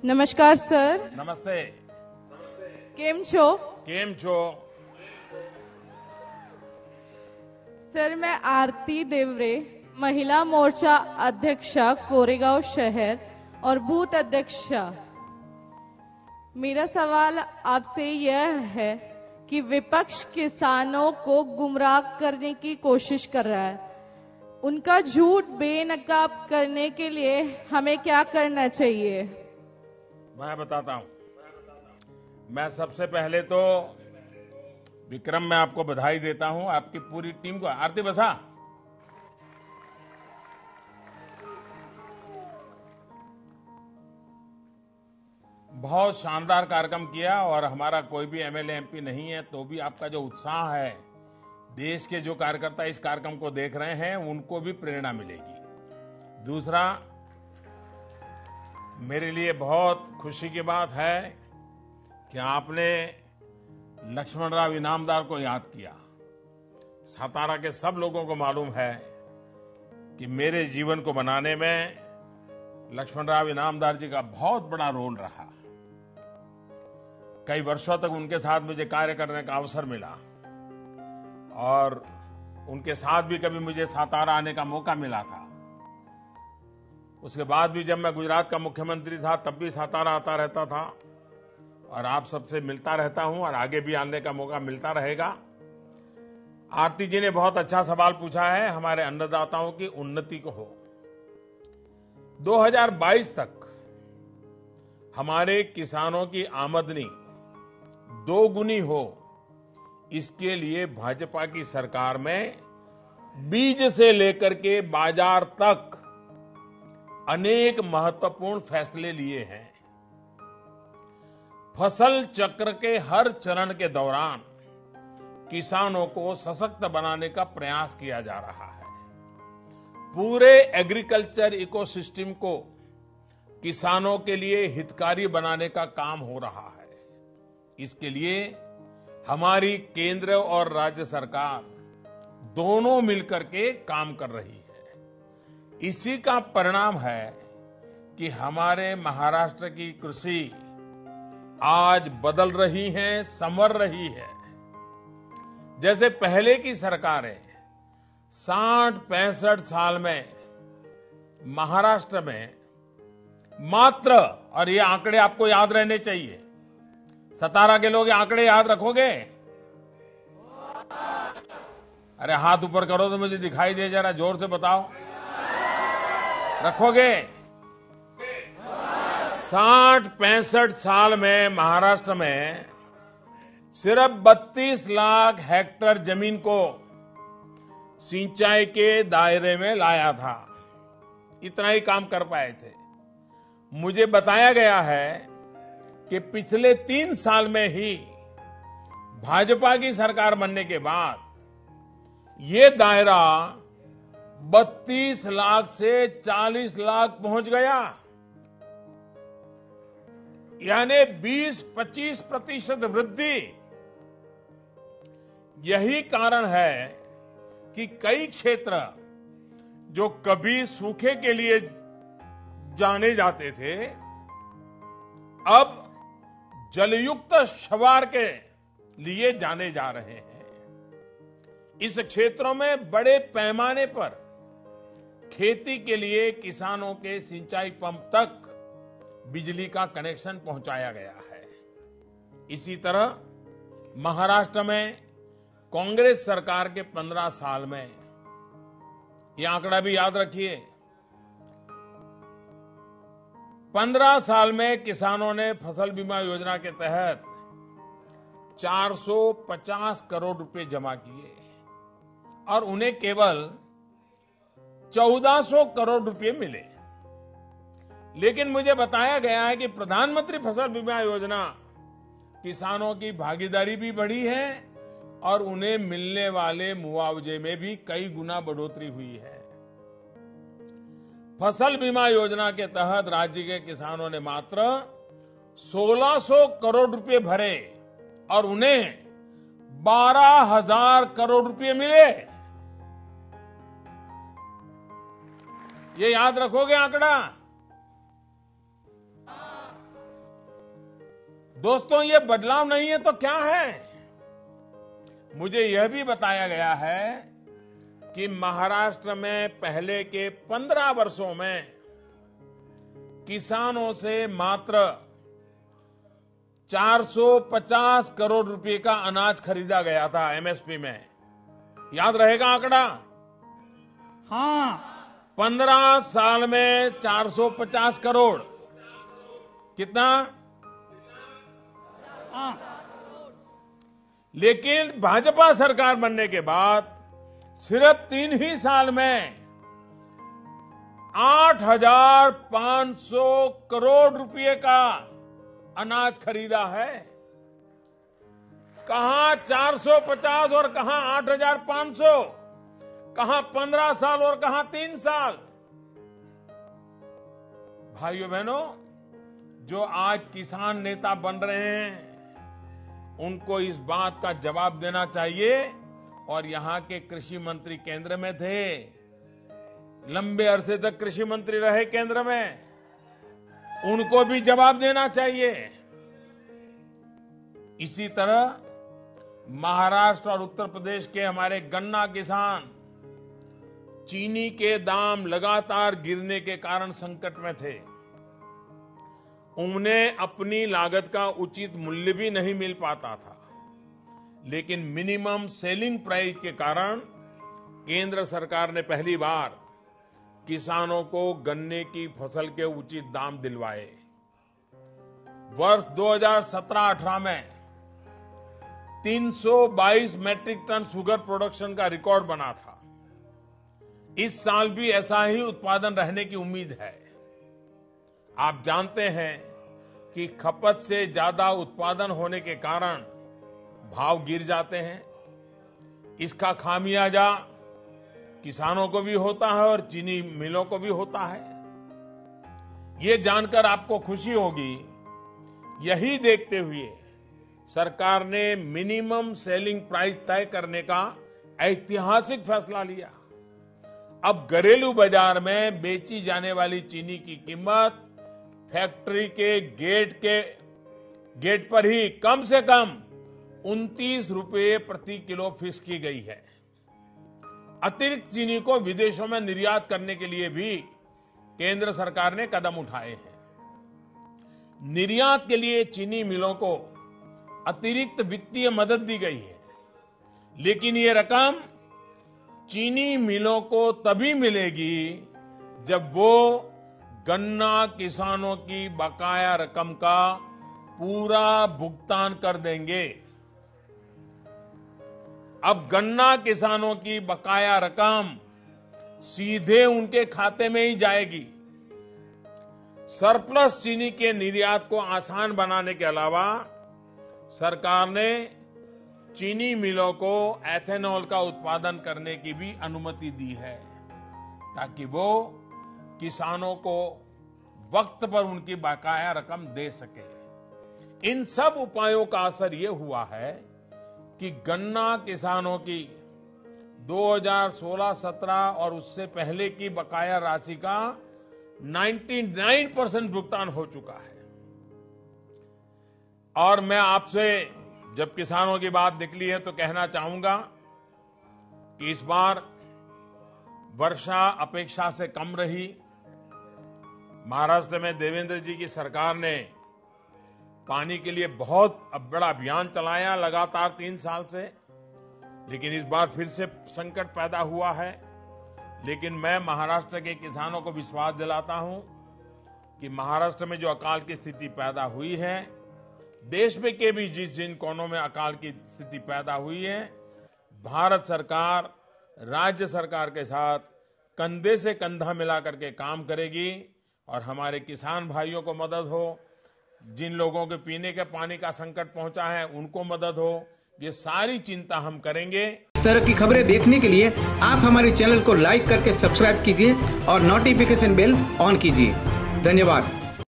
નમસ્કાર સર. નમસ્તે. કેમ છો? કેમ છો? सर, मैं आरती देवरे, महिला मोर्चा अध्यक्षा कोरेगांव शहर और बूथ अध्यक्षा. मेरा सवाल आपसे यह है कि विपक्ष किसानों को गुमराह करने की कोशिश कर रहा है. उनका झूठ बेनकाब करने के लिए हमें क्या करना चाहिए? मैं बताता हूं. मैं सबसे पहले तो विक्रम, मैं आपको बधाई देता हूं, आपकी पूरी टीम को. आरती बसा. बहुत शानदार कार्यक्रम किया और हमारा कोई भी एमएलए एमपी नहीं है तो भी आपका जो उत्साह है, देश के जो कार्यकर्ता इस कार्यक्रम को देख रहे हैं उनको भी प्रेरणा मिलेगी. दूसरा, मेरे लिए बहुत खुशी की बात है कि आपने लक्ष्मणराव इनामदार को याद किया. सतारा के सब लोगों को मालूम है कि मेरे जीवन को बनाने में लक्ष्मणराव इनामदार जी का बहुत बड़ा रोल रहा. कई वर्षों तक उनके साथ मुझे कार्य करने का अवसर मिला और उनके साथ भी कभी मुझे सतारा आने का मौका मिला था. उसके बाद भी जब मैं गुजरात का मुख्यमंत्री था तब भी सतारा आता रहता था और आप सबसे मिलता रहता हूं और आगे भी आने का मौका मिलता रहेगा. आरती जी ने बहुत अच्छा सवाल पूछा है. हमारे अन्नदाताओं की उन्नति को हो 2022 तक हमारे किसानों की आमदनी दोगुनी हो, इसके लिए भाजपा की सरकार में बीज से लेकर के बाजार तक अनेक महत्वपूर्ण फैसले लिए हैं. फसल चक्र के हर चरण के दौरान किसानों को सशक्त बनाने का प्रयास किया जा रहा है. पूरे एग्रीकल्चर इकोसिस्टम को किसानों के लिए हितकारी बनाने का काम हो रहा है. इसके लिए हमारी केंद्र और राज्य सरकार दोनों मिलकर के काम कर रही है. इसी का परिणाम है कि हमारे महाराष्ट्र की कृषि आज बदल रही है, संवर रही है. जैसे पहले की सरकारें 60-65 साल में महाराष्ट्र में मात्र, और ये आंकड़े आपको याद रहने चाहिए, सतारा के लोग ये आंकड़े याद रखोगे? अरे हाथ ऊपर करो तो मुझे दिखाई दे, जरा जोर से बताओ. रखोगे? 60-65 साल में महाराष्ट्र में सिर्फ 32 लाख हेक्टेयर जमीन को सिंचाई के दायरे में लाया था. इतना ही काम कर पाए थे. मुझे बताया गया है कि पिछले 3 साल में ही भाजपा की सरकार बनने के बाद ये दायरा 32 लाख से 40 लाख पहुंच गया. यानी 20-25% वृद्धि. यही कारण है कि कई क्षेत्र जो कभी सूखे के लिए जाने जाते थे, अब जलयुक्त शवार के लिए जाने जा रहे हैं. इस क्षेत्रों में बड़े पैमाने पर खेती के लिए किसानों के सिंचाई पंप तक बिजली का कनेक्शन पहुंचाया गया है. इसी तरह महाराष्ट्र में कांग्रेस सरकार के 15 साल में, यह आंकड़ा भी याद रखिए, 15 साल में किसानों ने फसल बीमा योजना के तहत 450 करोड़ रुपए जमा किए और उन्हें केवल 1400 करोड़ रुपए मिले. लेकिन मुझे बताया गया है कि प्रधानमंत्री फसल बीमा योजना किसानों की भागीदारी भी बढ़ी है और उन्हें मिलने वाले मुआवजे में भी कई गुना बढ़ोतरी हुई है. फसल बीमा योजना के तहत राज्य के किसानों ने मात्र 1600 करोड़ रुपए भरे और उन्हें 12,000 करोड़ रुपए मिले. ये याद रखोगे आंकड़ा? दोस्तों, ये बदलाव नहीं है तो क्या है? मुझे यह भी बताया गया है कि महाराष्ट्र में पहले के 15 वर्षों में किसानों से मात्र 450 करोड़ रुपए का अनाज खरीदा गया था एमएसपी में। याद रहेगा आंकड़ा? हाँ। 15 साल में 450 करोड़। कितना? हाँ। लेकिन भाजपा सरकार बनने के बाद सिर्फ 3 ही साल में 8,500 करोड़ रुपए का अनाज खरीदा है। कहां 450 और कहां 8,500, कहां 15 साल और कहां 3 साल। भाइयों बहनों, जो आज किसान नेता बन रहे हैं उनको इस बात का जवाब देना चाहिए, और यहां के कृषि मंत्री केंद्र में थे, लंबे अरसे तक कृषि मंत्री रहे केंद्र में, उनको भी जवाब देना चाहिए। इसी तरह महाराष्ट्र और उत्तर प्रदेश के हमारे गन्ना किसान चीनी के दाम लगातार गिरने के कारण संकट में थे। उन्हें अपनी लागत का उचित मूल्य भी नहीं मिल पाता था, लेकिन मिनिमम सेलिंग प्राइस के कारण केंद्र सरकार ने पहली बार किसानों को गन्ने की फसल के उचित दाम दिलवाए। वर्ष 2017-18 में 322 मैट्रिक टन शुगर प्रोडक्शन का रिकॉर्ड बना था। इस साल भी ऐसा ही उत्पादन रहने की उम्मीद है। आप जानते हैं कि खपत से ज्यादा उत्पादन होने के कारण भाव गिर जाते हैं। इसका खामियाजा किसानों को भी होता है और चीनी मिलों को भी होता है। ये जानकर आपको खुशी होगी, यही देखते हुए सरकार ने मिनिमम सेलिंग प्राइस तय करने का ऐतिहासिक फैसला लिया। अब घरेलू बाजार में बेची जाने वाली चीनी की कीमत फैक्ट्री के गेट पर ही कम से कम 29 रुपए प्रति किलो फिक्स की गई है। अतिरिक्त चीनी को विदेशों में निर्यात करने के लिए भी केंद्र सरकार ने कदम उठाए हैं। निर्यात के लिए चीनी मिलों को अतिरिक्त वित्तीय मदद दी गई है, लेकिन ये रकम चीनी मिलों को तभी मिलेगी जब वो गन्ना किसानों की बकाया रकम का पूरा भुगतान कर देंगे। अब गन्ना किसानों की बकाया रकम सीधे उनके खाते में ही जाएगी। सरप्लस चीनी के निर्यात को आसान बनाने के अलावा सरकार ने चीनी मिलों को एथेनॉल का उत्पादन करने की भी अनुमति दी है, ताकि वो किसानों को वक्त पर उनकी बकाया रकम दे सके। इन सब उपायों का असर ये हुआ है कि गन्ना किसानों की 2016-17 और उससे पहले की बकाया राशि का 99% भुगतान हो चुका है। और मैं आपसे, जब किसानों की बात निकली है, तो कहना चाहूंगा कि इस बार वर्षा अपेक्षा से कम रही। महाराष्ट्र में देवेंद्र जी की सरकार ने पानी के लिए बहुत बड़ा अभियान चलाया लगातार 3 साल से, लेकिन इस बार फिर से संकट पैदा हुआ है। लेकिन मैं महाराष्ट्र के किसानों को विश्वास दिलाता हूं कि महाराष्ट्र में जो अकाल की स्थिति पैदा हुई है, देश में के भी जिन कोनों में अकाल की स्थिति पैदा हुई है, भारत सरकार राज्य सरकार के साथ कंधे से कंधा मिलाकर के काम करेगी और हमारे किसान भाइयों को मदद हो, जिन लोगों के पीने के पानी का संकट पहुंचा है उनको मदद हो, ये सारी चिंता हम करेंगे। इस तरह की खबरें देखने के लिए आप हमारे चैनल को लाइक करके सब्सक्राइब कीजिए और नोटिफिकेशन बेल ऑन कीजिए। धन्यवाद।